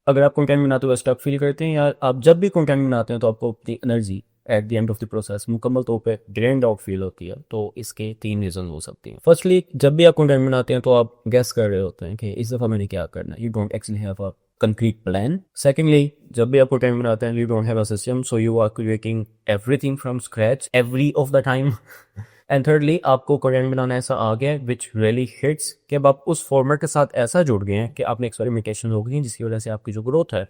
अगर आप कंटेंट बनाते हुए स्टक फील करते हैं या आप जब भी कंटेंट बनाते हैं तो आपको अपनी energy at the end of the process मुकम्मल तौर पे ड्रेन्ड आउट फील होती है, तो इसके 3 रीज़न हो सकते हैं। फर्स्टली, जब भी आप कंटेंट बनाते हैं तो आप गेस कर रहे होते हैं कि इस दफ़ा मैंने क्या करना है। You don't actually have a concrete plan. Secondly, जब भी आप कंटेंट बनाते हैं you don't have a system, so you are creating everything from scratch every of the time. And thirdly, आपको कंटेंट बनाना ऐसा आ गया है विच रियली हिट्स कि अब आप उस फॉर्मेट के साथ ऐसा जुड़ गए हैं कि आपने एक्सपेरिमेंटेशन हो गई है जिसकी वजह से आपकी जो ग्रोथ है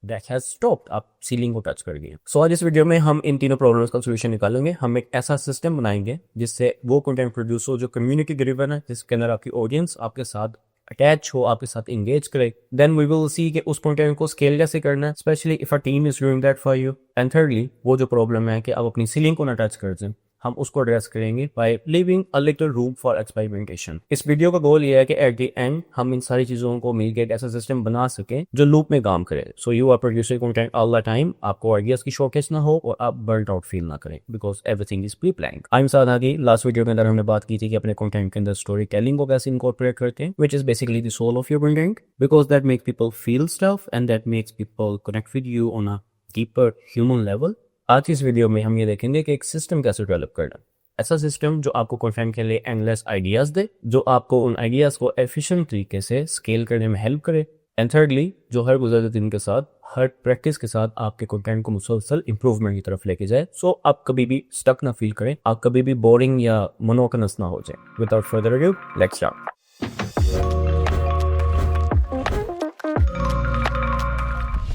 दैट हैज स्टॉप्ड, आप सीलिंग को टच कर गए हैं। सो आज इस वीडियो में हम इन तीनों प्रॉब्लम्स का सोल्यूशन निकालेंगे। हम एक ऐसा सिस्टम बनाएंगे जिससे वो कंटेंट प्रोड्यूस हो जो कम्युनिटी ड्रिवन है, जिसके अंदर आपकी ऑडियंस आपके साथ अटैच हो, आपके साथ इंगेज करे। देन वी विल सी कि उस कंटेंट को स्केल कैसे करना है, specially if a team is doing that for you. And thirdly, वो जो प्रॉब्लम है कि आप अपनी सीलिंग को ना टच कर दें, हम उसको एड्रेस करेंगे by leaving a little room for experimentation. इस वीडियो का गोल ये है कि एट द एंड हम इन सारी चीजों को मिलकर एक ऐसा सिस्टम बना सकें जो लूप में काम करे। So you are producing content all the time, आपको आइडियाज की शॉर्टेज ना हो और आप बर्न आउट फील ना करें, because everything is pre planned. I am साधा की लास्ट वीडियो के अंदर हमने बात की थी कि अपने कंटेंट के अंदर स्टोरी टेलिंग को कैसे इनकॉर्पोरेट करते हैं, which is basically the soul of your content, because that makes people feel stuff and that makes people connect with you on a deeper human level. आज की इस वीडियो में हम ये देखेंगे कि एक सिस्टम कैसे डेवलप करना, ऐसा सिस्टम जो आपको कंटेंट के लिए एंडलेस आइडियाज दे, जो आपको उन आइडियाज को एफिशिएंट तरीके से स्केल करने में हेल्प करे। एंड थर्डली, जो हर गुजरते दिन के साथ, हर प्रैक्टिस के साथ आपके कंटेंट को मुसलसल इंप्रूवमेंट की तरफ लेके जाए, सो आप कभी भी स्टक ना फील करें, आप कभी भी बोरिंग या मोनोटोनस ना हो जाए। Without further ado, let's start.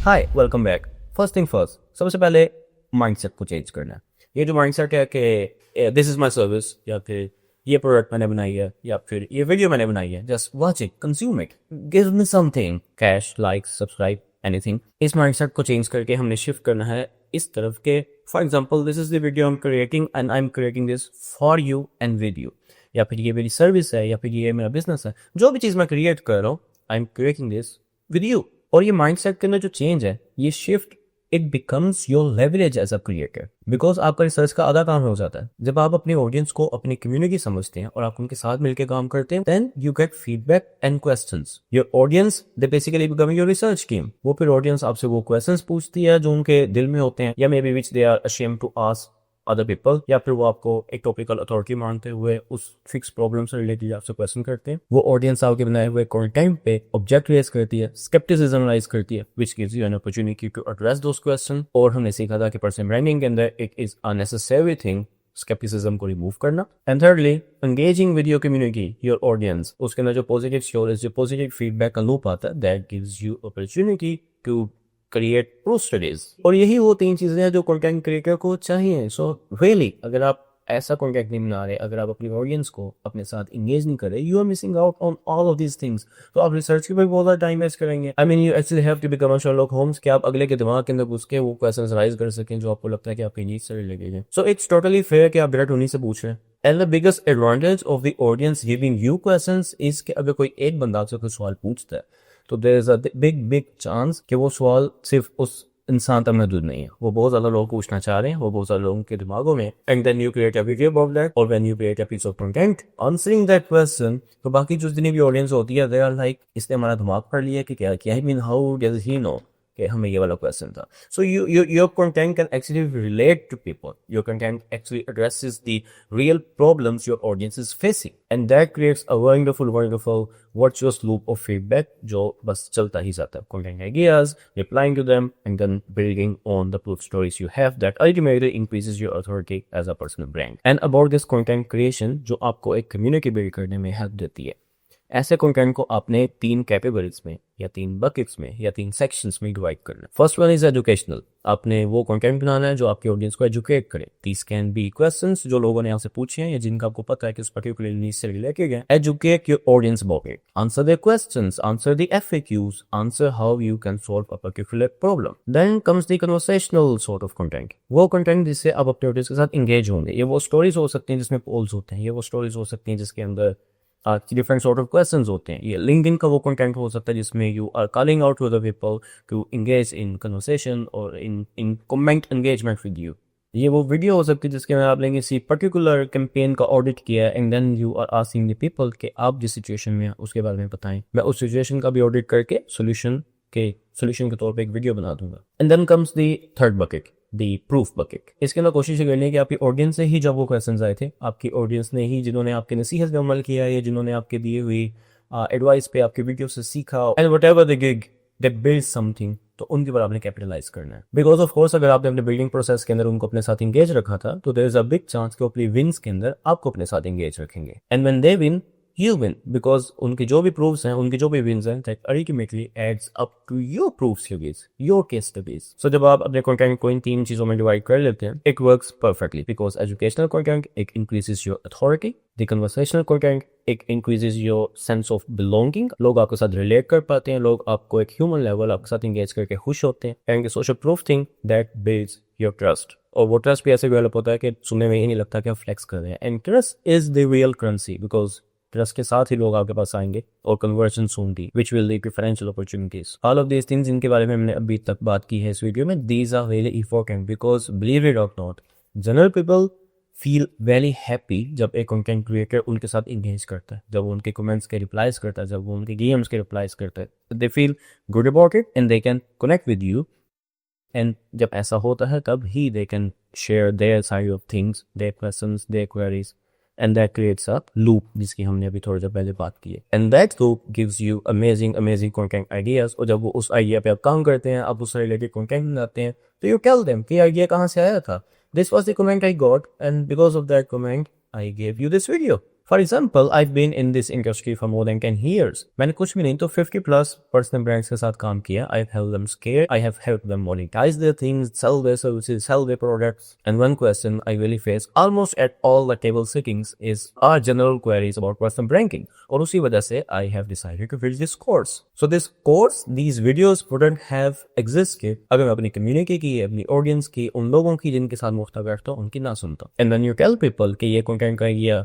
Hi, welcome back. First thing first, सबसे पहले माइंडसेट को चेंज करना है। ये जो माइंडसेट है कि दिस इज माय सर्विस, या फिर ये प्रोडक्ट मैंने बनाई है, या फिर ये वीडियो मैंने बनाई है, just watch it, consume it, give me something, cash, likes, subscribe, anything. इस माइंडसेट को चेंज करके हमने शिफ्ट करना है इस तरफ के, for example, this is the video I am creating and I am creating this for you and with you, या फिर ये मेरी सर्विस है, या फिर ये मेरा बिजनेस है, जो भी चीज़ मैं क्रिएट कर रहा हूँ, I am creating this with you. और ये माइंडसेट के अंदर जो चेंज है, ये shift, it becomes your leverage as a creator, because आपका रिसर्च का आधा काम हो जाता है। जब आप अपनी ऑडियंस को, अपनी कम्युनिटी समझते हैं और आप उनके साथ मिलकर काम करते हैं, then you get feedback and questions. Your audience, they basically become your research team. वो फिर ऑडियंस आपसे वो क्वेश्चंस पूछती है जो उनके दिल में होते हैं, या maybe which they are ashamed to ask other people, या फिर वो आपको एक टॉपिकल अथॉरिटी मानते हुए उस फिक्स प्रॉब्लम से रिलेटेड आपसे क्वेश्चन करते हैं। वो ऑडियंस आपके बनाए हुए कंटेंट पे ऑब्जेक्ट रेज करती है, स्केप्टिसिज्म राइज करती है, which gives you an opportunity to address those question. और हमने सीखा था कि पर्सनल ब्रांडिंग के अंदर it is unnecessary thing skepticism को रिमूव करना। And thirdly, engaging with your community, your audience, उसके अंदर जो पॉजिटिव स्टोरीज, जो पॉजिटिव फीडबैक का लूप आता है, that gives you opportunity to create pro studies. और यही वो 3 चीजें हैं जो कंटेंट क्रिएटर को चाहिए। सो रियली, अगर आप ऐसा कंटेंट नहीं बना रहे, अगर आप अपनी ऑडियंस को अपने साथ इंगेज नहीं कर रहे, you are missing out on all of these things. तो आप रिसर्च के ऊपर बहुत ज्यादा टाइम वेस्ट करेंगे। I mean, you actually have to become a Sherlock Holmes, कि आप अगले के दिमाग के अंदर घुस के वो क्वेश्चंस राइज कर सकें जो आपको लगता है कि आपकी नीड से रिलेटेड है। सो इट्स टोटली फेयर कि आप डायरेक्ट उन्हीं से पूछ रहे हैं। And the biggest advantage of the audience giving you questions is कि अगर कोई एक बंदा आपसे कोई सवाल पूछता है, तो there is a big chance कि वो सवाल सिर्फ उस इंसान तक महदूद नहीं है, वो बहुत ज्यादा लोग पूछना चाह रहे हैं, वो बहुत सारे लोगों के दिमागों में। And then you create a video about that, और when you create a piece of content answering that question, तो बाकी जो जितनी भी ऑडियंस होती है, दे आर लाइक, इसने हमारा दिमाग पढ़ लिया कि क्या क्या, I mean how does he know कि हमें ये वाला क्वेश्चन था। So your content can actually relate to people, your content actually addresses the real problems your audience is facing, and that creates a wonderful virtuous loop of feedback जो बस चलता ही जाता है। Content ideas, replying to them, and then building on the proof stories you have, that ultimately increases your authority as a personal brand. And about this content creation, जो आपको एक community build करने में हेल्प देती है। ऐसे content को आपने 3 कैटेगरीज में, या 3 बकेट्स में, या 3 सेक्शंस में डिवाइड करना है। फर्स्ट वन इज एजुकेशनल, आपने वो कंटेंट बनाना है जो आपकी ऑडियंस को एजुकेट करे। दीस कैन बी क्वेश्चंस जो लोगों ने आपसे पूछे हैं या जिनका आपको पता है कि उस पर्टिकुलर नीड से रिलेटेड है। Educate your audience about it, answer the questions, answer the FAQs, answer how you can solve a particular problem. Then comes the conversational sort of content, वो कंटेंट जिससे आप अपने ऑडियंस के साथ engage होंगे। ये वो स्टोरीज हो सकती हैं जिसमें पोल्स होते हैं, ये वो स्टोरीज हो सकती हैं जिसके अंदर डिफरेंट सॉर्ट ऑफ क्वेश्चंस होते हैं। ये लिंक्डइन का वो कंटेंट हो सकता है जिसमें you are calling out to the people to engage in conversation और in comment engagement with you. ये वो वीडियो हो सकती है जिसके में आप लेंगे किसी पर्टिकुलर कैंपेन का ऑडिट किया है, and then you are asking the people कि आप जिस सिचुएशन में उसके बारे में बताएं, मैं उस सिचुएशन का भी ऑडिट करके सोल्यूशन कि सोल्यूशन के तौर पे एक वीडियो बना दूंगा। And then comes the third bucket, the proof bucket. इसके अंदर कोशिश ये करनी है कि आपकी ऑडियंस से ही जब वो क्वेश्चंस आए थे, आपकी ऑडियंस ने ही, जिन्होंने आपके नसीहत पे अमल किया है, जिन्होंने आपके दिए हुई एडवाइस पे आपकी वीडियो से सीखा, and what ever the gig they build something, तो उनके ऊपर आपने कैपिटलाइज करना है। बिकॉज ऑफ कोर्स अगर आपने अपने बिल्डिंग प्रोसेस के अंदर उनको अपने साथ इंगेज रखा था, तो there is a big chance कि अपनी विंस के अंदर आपको अपने साथ इंगेज रखेंगे। And when they win you win, because उनके जो भी proofs हैं, उनके जो भी wins हैं, that ultimately adds up to your proof studies, your case studies. So जब आप अपने content को इन 3 चीजों में divide कर लेते हैं, it works perfectly, because educational content, it increases your authority, the conversational content, it increases your sense of belonging, लोग आपके साथ relate कर पाते हैं, लोग आपको एक human level आपके साथ engage करके खुश होते हैं, and the social proof thing that builds your trust. और वो ट्रस्ट भी ऐसे डेवलप होता है कि सुनने में ही नहीं लगता कि आप फ्लेक्स कर रहे हैं। And trust is the real currency, because trust के साथ ही लोग आपके पास आएंगे और कन्वर्जन होंगी, which will lead to financial opportunities. All of these things जिनके बारे में हमने अभी तक बात की है इस वीडियो में, these are really important, because believe it or not, general people feel very happy जब एक कंटेंट क्रिएटर उनके साथ इंगेज करता है, जब वो उनके कमेंट्स के रिप्लाईज करता है, जब वो उनके डीएम्स के रिप्लाईज करता है, they feel good about it and they can connect with you. And जब ऐसा होता है तब ही they can share their side of things, their questions, their queries, and that creates a loop जिसकी हमने अभी थोड़ी देर पहले बात की है। And that loop gives you amazing content ideas, और जब वो उस आइडिया पे आप काम करते हैं, आप उससे रिलेटेड कंटेंट बनाते हैं, तो you tell them कि आइडिया कहाँ से आया था, this was the comment I got and because of that comment I gave you this video. For example, I've been in this industry for more than 10 years. मैंने कुछ भी नहीं तो 50+ personal brands के साथ काम किया. I've helped them scale. I have helped them monetize their things, sell their services, sell their products. And one question I really face almost at all the table sittings is our general queries about personal branding. और उसी वजह से I have decided to build this course. So this course, these videos wouldn't have existed अगर मैं अपनी community की, अपनी audience की, उन लोगों की जिनके साथ मुफ्त बैठता उनकी ना सुनता. And when you tell people कि ये content का ये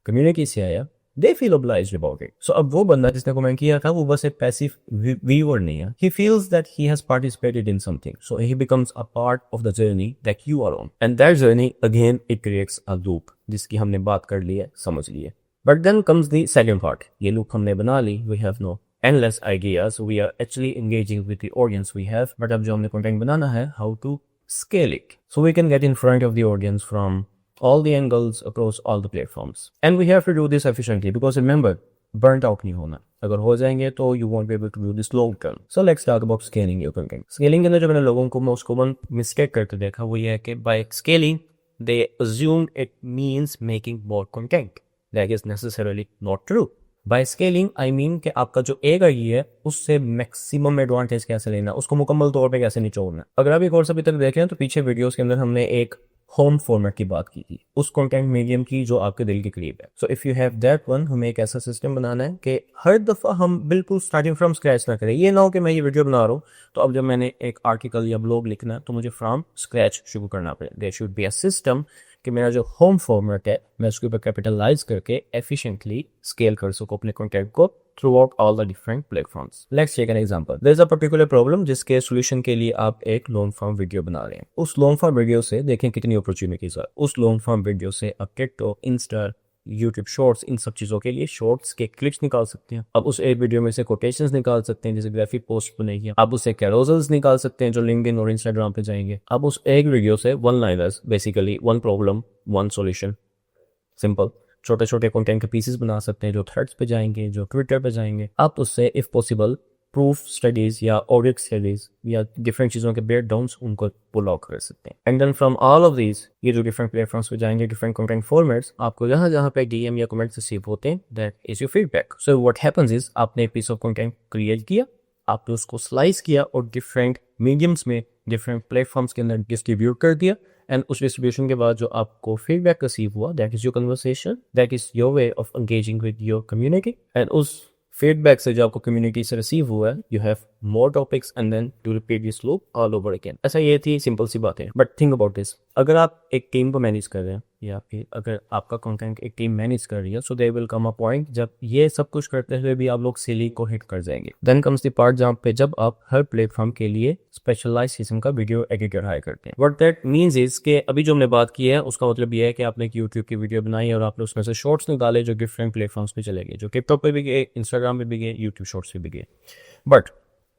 कम्युनिटी से आया, they feel obliged about it. So अब वो बंदा जिसने कमेंट किया था वो बस एक पैसिव व्यूअर नहीं है. He feels that he has participated in something. So he becomes a part of the journey that you are on. And that journey again it creates a loop जिसकी हमने बात कर ली है, समझ ली है. But then comes the second part. ये loop हमने बना ली, we have no endless ideas. We are actually engaging with the audience we have. But अब जो हमने content बनाना है, how to scale it. So we can get in front of the audience from all the angles across all the platforms, and we have to do this efficiently because remember, burnt out नहीं होना. अगर हो जाएंगे तो you won't be able to do this long term. So let's talk about scaling your content. Scaling के अंदर जो मैंने लोगों को most common mistake करते देखा वो ये है कि by scaling they assume it means making more content. That is necessarily not true. By scaling I mean कि आपका जो एक आइडिया है उससे मैक्सिमम एडवांटेज कैसे लेना, उसको मुकम्मल तौर पे कैसे निचोड़ना. अगर आप एक कोर्स अभी तक देखें तो पीछे वीडियोस के अंदर हमने एक होम फॉर्मेट की बात की थी, उस कंटेंट मीडियम की जो आपके दिल के करीब है. So if you have that one, हमें एक ऐसा सिस्टम बनाना है कि हर दफ़ा हम बिल्कुल स्टार्टिंग फ्रॉम स्क्रैच ना करें. ये ना हो कि मैं ये वीडियो बना रहा हूँ तो अब जब मैंने एक आर्टिकल या ब्लॉग लिखना है तो मुझे फ्रॉम स्क्रैच शुरू करना पड़े. There should be a system कि मेरा जो होम फॉर्मेट है मैं उसके ऊपर कैपिटलाइज करके एफिशिएंटली स्केल कर सकूँ अपने कंटेंट को throughout all the different platforms. Let's take an example. There's a particular problem जिसके solution के लिए आप एक long form video बना रहे हैं. उस long form video से देखें कितनी opportunities है. उस long form video से आप TikTok, Insta, YouTube Shorts, इन सब चीज़ों के लिए Shorts के clips निकाल सकते हैं. आप उस एक वीडियो में से quotations निकाल सकते हैं जैसे graphic post बनेगी. आप उससे carousels निकाल सकते हैं जो LinkedIn और Instagram पे जाएंगे. आप उस एक वीडियो से one-liners, basically one problem, one solution, simple. छोटे छोटे कंटेंट के पीसेस बना सकते हैं जो थ्रेड्स पे जाएंगे, जो ट्विटर पे जाएंगे. आप उससे इफ पॉसिबल प्रूफ स्टडीज या ऑडियो स्टडीज या डिफरेंट चीज़ों के ब्रेक डाउन्स उनको पुल आउट कर सकते हैं. And then from all of these, ये जो डिफरेंट प्लेटफॉर्म्स पे जाएंगे, डिफरेंट कंटेंट फॉर्मेट्स, आपको जहाँ जहाँ पे डीएम या कमेंट्स रिसीव होते हैं, that is your feedback. So what happens is आपने एक पीस ऑफ कंटेंट क्रिएट किया, आपने उसको स्लाइस किया और डिफरेंट मीडियम्स में, डिफरेंट प्लेटफॉर्म्स के अंदर डिस्ट्रीब्यूट कर दिया. एंड उस डिस्ट्रीब्यूशन के बाद जो आपको फीडबैक रिसीव हुआ, that is your conversation, that is your way of engaging with your community. And उस फीडबैक से जो आपको कम्युनिटी से रिसीव हुआ है, you have more topics and then to repeat this loop all over again. ऐसा ये थी सिंपल सी बातें. बट थिंक अबाउट दिस, अगर आप एक टीम को मैनेज कर रहे हैं या फिर अगर आपका कंटेंट एक टीम मैनेज कर रही है, so there will come a point जब ये सब कुछ करते हुए भी आप लोग सीलिंग को हिट कर जाएंगे. देन कम्स द पार्ट जहाँ पे जब आप हर प्लेटफॉर्म के लिए स्पेशलाइज किस्म का वीडियो एडिटर हायर करते हैं. व्हाट दैट मीन्स इज कि अभी जो हमने बात की है उसका मतलब ये है कि आपने एक यूट्यूब की वीडियो बनाई और आपने उसमें से शॉर्ट्स निकाले जो डिफरेंट प्लेटफॉर्म्स पे चले गए, जो टिकटॉक पे भी गए, इंस्टाग्राम पे भी गए, यूट्यूब शॉर्ट्स पे भी गए. But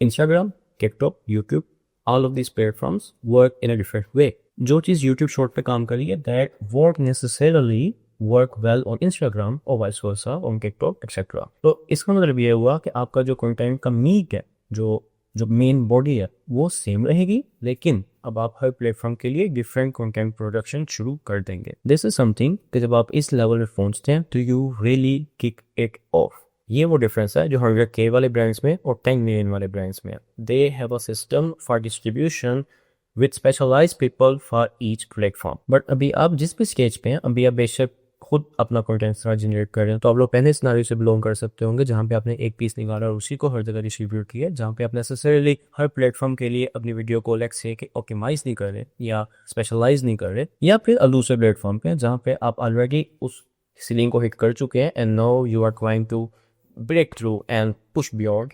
Instagram, TikTok, YouTube, all of these platforms work in a different way. जो चीज़ YouTube Short पे काम कर रही है, that won't necessarily work well on Instagram or vice versa on TikTok, etc. तो इसका मतलब ये हुआ कि आपका जो कंटेंट का मीट है, जो मेन बॉडी है, वो सेम रहेगी, लेकिन अब आप हर प्लेटफॉर्म के लिए डिफरेंट कंटेंट प्रोडक्शन शुरू कर देंगे. दिस इज समथिंग कि जब आप इस लेवल पे पहुंचते हैं तो you really kick it of. ये वो डिफरेंस है जो 100K वाले ब्रांड्स में और 10 मिलियन वाले ब्रांड्स में. They have a system for distribution with specialised people for each platform. But अभी आप जिस भी स्टेज पे हैं, अभी आप बेशक खुद अपना कंटेंट जनरेट कर रहे हैं, तो आप लोग पहले सिनारियो से बिलोंग कर सकते होंगे जहाँ पे आपने एक पीस निकाला और उसी को हर जगह डिस्ट्रीब्यूट किया, जहाँ पे आप नेसेसरीली हर प्लेटफॉर्म के लिए अपनी वीडियो को लेट्स से कि ऑप्टिमाइज नहीं कर रहे या स्पेशलाइज नहीं कर रहे, या फिर दूसरे प्लेटफॉर्म पे जहाँ पे आप ऑलरेडी उस सीलिंग को हिट कर चुके हैं and now you are trying to break through and push beyond.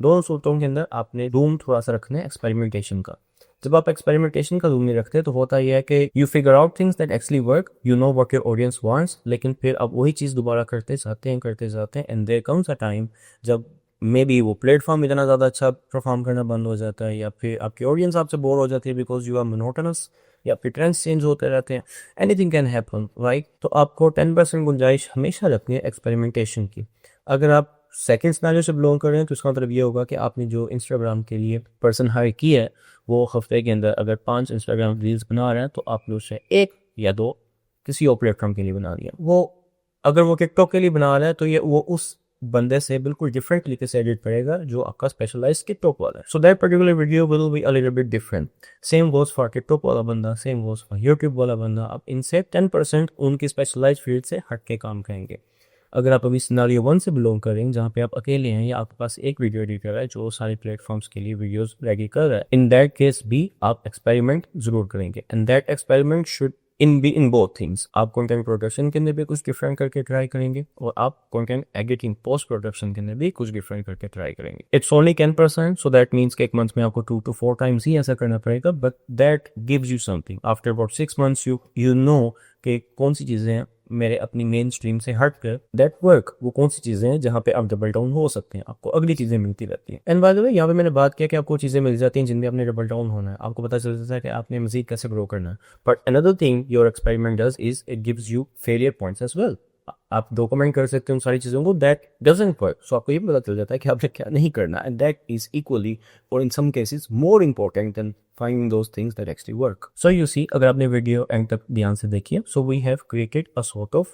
दोनों सूरतों के अंदर आपने रूम थोड़ा सा रखना है एक्सपेरिमेंटेशन का. जब आप एक्सपेरिमेंटेशन का रूम नहीं रखते तो होता यह है कि you figure out things that actually work, you know what your audience wants, लेकिन फिर आप वही चीज़ दोबारा करते जाते हैं and there comes a time जब मे बी वो प्लेटफॉर्म इतना ज़्यादा अच्छा परफॉर्म करना बंद हो जाता है, या फिर आपकी ऑडियंस आपसे बोर हो जाती है बिकॉज यू आर मोनोटोनस, या फिर ट्रेंड्स चेंज होते रहते हैं. Anything can happen, right? तो आपको 10% गुंजाइश हमेशा रखनी है एक्सपेरिमेंटेशन की. अगर आप सेकंड सिनेरियो से बिलोंग कर रहे हैं तो इसका मतलब ये होगा कि आपने जो इंस्टाग्राम के लिए पर्सन हायर की है, वो हफ्ते के अंदर अगर 5 इंस्टाग्राम रील्स बना रहे हैं तो आपने उससे 1 या 2 किसी और प्लेटफॉर्म के लिए बना दिया. वो अगर वो टिकटॉक के लिए बना रहा है तो ये वो उस बंदे से बिल्कुल डिफरेंट तरीके से एडिट करेगा जो आपका स्पेशलाइज टिकटॉक वाला है. So that particular video will be a little bit different. Same goes for TikTok वाला बंदा, सेम गोज फॉर यूट्यूब वाला बंदा. आप इनसे 10% उनकी स्पेशलाइज फील्ड से हट के काम करेंगे. अगर आप अभी सिनारियो 1 से बिलोंग करें जहाँ पे आप अकेले हैं या आपके पास एक वीडियो एडिटर है जो सारे प्लेटफॉर्म्स के लिए वीडियोस रेडी कर रहा है, इन दैट केस भी आप एक्सपेरिमेंट जरूर करेंगे. And that experiment should in both things. आप कंटेंट प्रोडक्शन के अंदर भी कुछ डिफरेंट करके ट्राई करेंगे और आप कंटेंट एडिटिंग पोस्ट प्रोडक्शन के अंदर भी कुछ डिफरेंट करके ट्राई करेंगे. It's only 10%, so that means कि एक मंथ में आपको 2 to 4 टाइम्स ही ऐसा करना पड़ेगा, but that gives you something. After about 6 months you know कि कौन सी चीज़ें हैं मेरे अपनी मेन स्ट्रीम से हट कर दैट वर्क, वो कौन सी चीज़ें हैं जहाँ पे आप डबल डाउन हो सकते हैं, आपको अगली चीज़ें मिलती रहती हैं. एंड बाय द वे यहाँ पे मैंने बात किया कि आपको चीज़ें मिल जाती हैं जिनमें आपने डबल डाउन होना है, आपको पता चल जाता है कि आपने मजीद कैसे ग्रो करना है. But another thing your experiment does is it gives you failure points as well. आप डॉक्यूमेंट कर सकते हैं उन सारी चीज़ों को दैट डजंट वर्क. सो आपको ये पता चल जाता है कि आपने क्या नहीं करना, and that is equally or in some cases more important than finding those things that actually work. So you see, अगर आपने वीडियो एंड तक ध्यान से देखी है, so we have created a sort of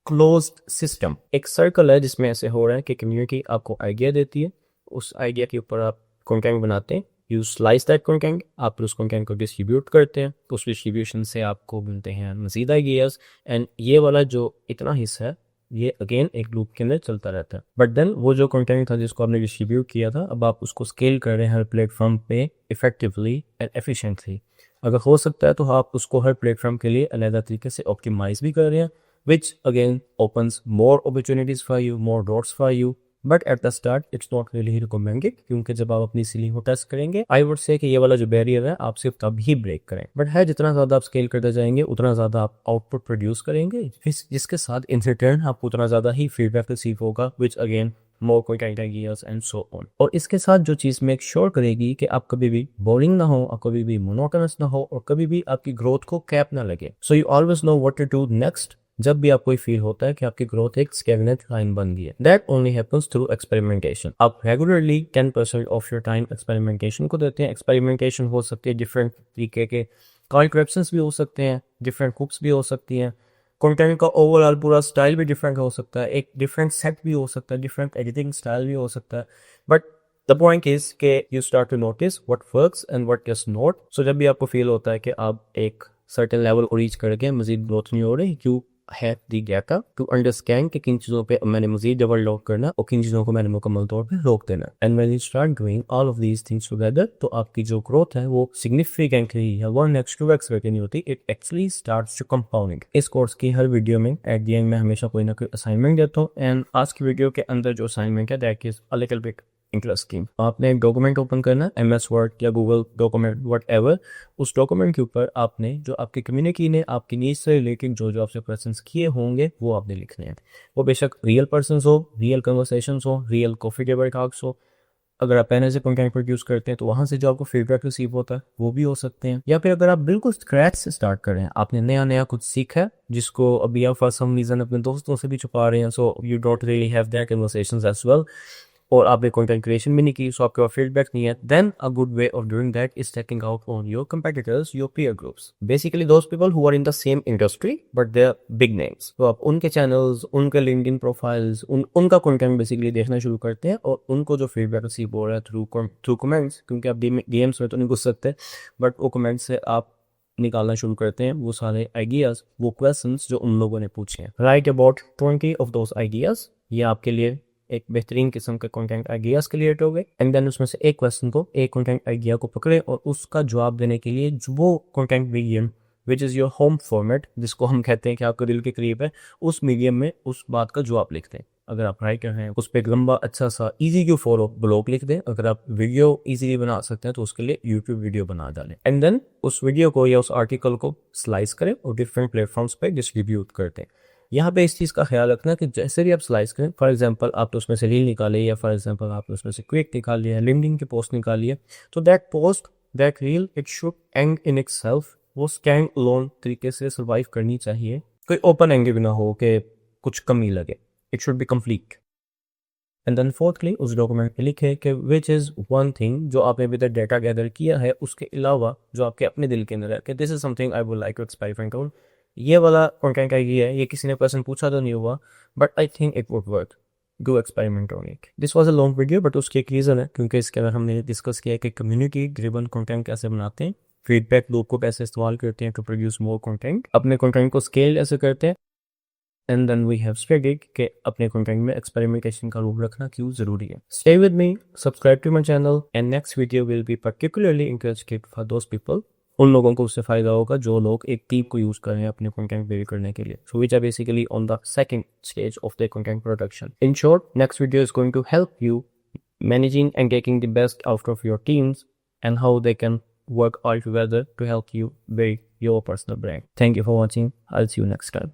closed system. एक circle है जिसमें ऐसे हो रहा है कि कम्युनिटी आपको आइडिया देती है, उस आइडिया के ऊपर आप कंटेंट बनाते हैं, यू स्लाइस दैट कंटेंट, आप उस कंटेंट को डिस्ट्रीब्यूट करते हैं, तो उस डिस्ट्रीब्यूशन से आपको मिलते हैं मजीद आइडियाज. एंड ये वाला जो इतना हिस्सा है ये अगेन एक लूप के अंदर चलता रहता है. बट देन वो जो कंटेंट था जिसको आपने डिस्ट्रीब्यूट किया था, अब आप उसको स्केल कर रहे हैं हर प्लेटफॉर्म पे इफेक्टिवली एंड एफिशिएंटली. अगर हो सकता है तो आप उसको हर प्लेटफॉर्म के लिए अलग तरीके से ऑप्टिमाइज भी कर रहे हैं, which again opens more opportunities for you, more doors for you. But at the start, it's not really recommended, क्योंकि जब आप अपनी सीलिंग को टेस्ट करेंगे, I would say कि ये वाला जो बैरियर है आप सिर्फ तब ही ब्रेक करें. बट है जितना ज़्यादा आप स्केल करते जाएंगे उतना ज़्यादा आप आउटपुट प्रोड्यूस करेंगे, फिर जिसके साथ इन रिटर्न आपको उतना ज़्यादा ही फीडबैक रिसीव होगा, which again more content ideas and so on. और इसके साथ जो चीज़ मेक श्योर करेगी कि आप कभी भी बोरिंग ना हो, आप कभी भी मोनोटोनस ना हो, और कभी भी आपकी ग्रोथ को कैप ना लगे. So you always know what to do next जब भी आपको फील होता है कि आपकी ग्रोथ एक स्टेगनेंट लाइन बन गई है. That only happens through experimentation. आप regularly 10% of your time experimentation को देते हैं. एक्सपेरिमेंटेशन हो सकती है डिफरेंट तरीके के, कॉल करप्शंस भी हो सकते हैं, डिफरेंट कुक्स भी हो सकती हैं, कंटेंट का ओवरऑल पूरा स्टाइल भी डिफरेंट हो सकता है, एक डिफरेंट सेट भी हो सकता है, डिफरेंट एडिटिंग स्टाइल भी हो सकता है. बट द पॉइंट इज के you start to notice what works and what does not. So जब भी आपको फील होता है कि आप एक सर्टेन लेवल को रीच करके मजीद ग्रोथ नहीं हो रही, you have the data to understand कि किन चीज़ों पे मैंने मजीद डबल लॉक करना और किन चीज़ों को मैंने मुकम्मल तौर पे रोक देना. And when you start doing all of these things together, तो आपकी जो ग्रोथ है वो सिग्निफिकेंटली या 1x 2x करके नहीं होती, it actually starts to compounding. इस कोर्स की हर वीडियो में एट द एंड में हमेशा कोई ना कोई असाइनमेंट देता हूँ, एंड आज की वीडियो के अंदर जो असाइनमेंट है that is a little bit interesting. आपने एक डॉक्यूमेंट ओपन करना, MS वर्ड या गूगल डॉक्यूमेंट व्हाटएवर. उस डॉक्यूमेंट के ऊपर आपने जो आपकी कम्युनिटी ने आपकी नीड से रिलेटेड जो आपसे क्वेश्चंस किए होंगे वो आपने लिखने हैं. वो बेशक रियल पर्सन हो, रियल कन्वर्सेशन हो, रियल कॉफी टेबल टॉक्स हो, अगर आप पहले से कंटेंट प्रोड्यूस करते हैं तो वहाँ से जो आपको फीडबैक रिसीव होता है वो भी हो सकते हैं, या फिर अगर आप बिल्कुल स्क्रैच से स्टार्ट कर रहे हैं, आपने नया नया कुछ सीखा है जिसको अभी आप फॉर सम रीज़न अपने दोस्तों से भी छुपा रहे हैं, so you don't really have that conversations as well, और आपने कंटेंट क्रिएशन भी नहीं की, सो आपके पास फीडबैक नहीं है, then a good way of doing that is checking out on your competitors, your peer groups, basically those people who are in the same industry but they are big names. तो आप उनके channels, उनके LinkedIn profiles, उनका content basically देखना शुरू करते हैं, और उनको जो फीडबैक रिसीव हो रहा है थ्रू कमेंट्स, क्योंकि आप डीएम्स में तो नहीं घुस सकते, बट वो कमेंट्स से आप निकालना शुरू करते हैं वो सारे आइडियाज़, वो क्वेश्चंस जो उन लोगों ने पूछे हैं। Right about 20 of those ideas, ये आपके लिए एक बेहतरीन किस्म के कंटेंट आइडियाज़ क्रिएट हो गए, एंड देन उसमें से एक क्वेश्चन को, एक कंटेंट आइडिया को पकड़े और उसका जवाब देने के लिए जो वो content medium which is your home format, जिसको हम कहते हैं कि आपके दिल के करीब है, उस मीडियम में उस बात का जवाब लिखते हैं। अगर आप राइटर हैं, उस पर एक लंबा अच्छा सा इजी टू फॉलो ब्लॉग लिख दें। अगर आप वीडियो इजीली बना सकते हैं तो उसके लिए यूट्यूब वीडियो बना डालें, एंड देन उस वीडियो को या उस आर्टिकल को स्लाइस करें और डिफरेंट प्लेटफॉर्म्स पे डिस्ट्रीब्यूट करते हैं। यहाँ पे इस चीज़ का ख्याल रखना कि जैसे भी आप स्लाइस करें, फॉर एग्जांपल आप तो उसमें से रील निकाले, या फॉर एग्जांपल आप उसमें से क्विक निकाल लिया, लिंक्डइन की पोस्ट निकाली है, तो that post, that reel, it should and in itself, वो स्टैंड अलोन तरीके से सर्वाइव करनी चाहिए, कोई ओपन एंड भी ना हो कि कुछ कमी लगे, it should be complete. And then fourthly उस डॉक्यूमेंट में लिखे कि विच इज़ वन थिंग जो आपने अभी तक डेटा गैदर किया है, उसके अलावा जो आपके अपने दिल के अंदर है कि this is something I would like to experiment on, ये वाला कंटेंट का ये है, ये किसी ने क्वेश्चन पूछा तो नहीं हुआ, but I think it would work, go experiment on it. This was a long video, but उसकी एक रीज़न है, क्योंकि इसके अंदर हमने डिस्कस किया कि कम्युनिटी ड्रिवन कंटेंट कैसे बनाते हैं, फीडबैक लूप को कैसे इस्तेमाल करते हैं टू प्रोड्यूस मोर कंटेंट, अपने कंटेंट को स्केल कैसे करते हैं, and then we have studied कि अपने कंटेंट में एक्सपेरिमेंटेशन का रूल रखना क्यों जरूरी है। Stay with me, subscribe to my channel, and next video will be particularly interested for those people, उन लोगों को उससे फायदा होगा जो लोग एक टीम को यूज कर रहे हैं अपने कंटेंट बिल्ड करने के लिए, so which are basically on the second stage of the content production. In short, next video is going to help you managing and getting the best out of your teams and how they can work all together to help you build your personal brand. Thank you for watching. I'll see you next time.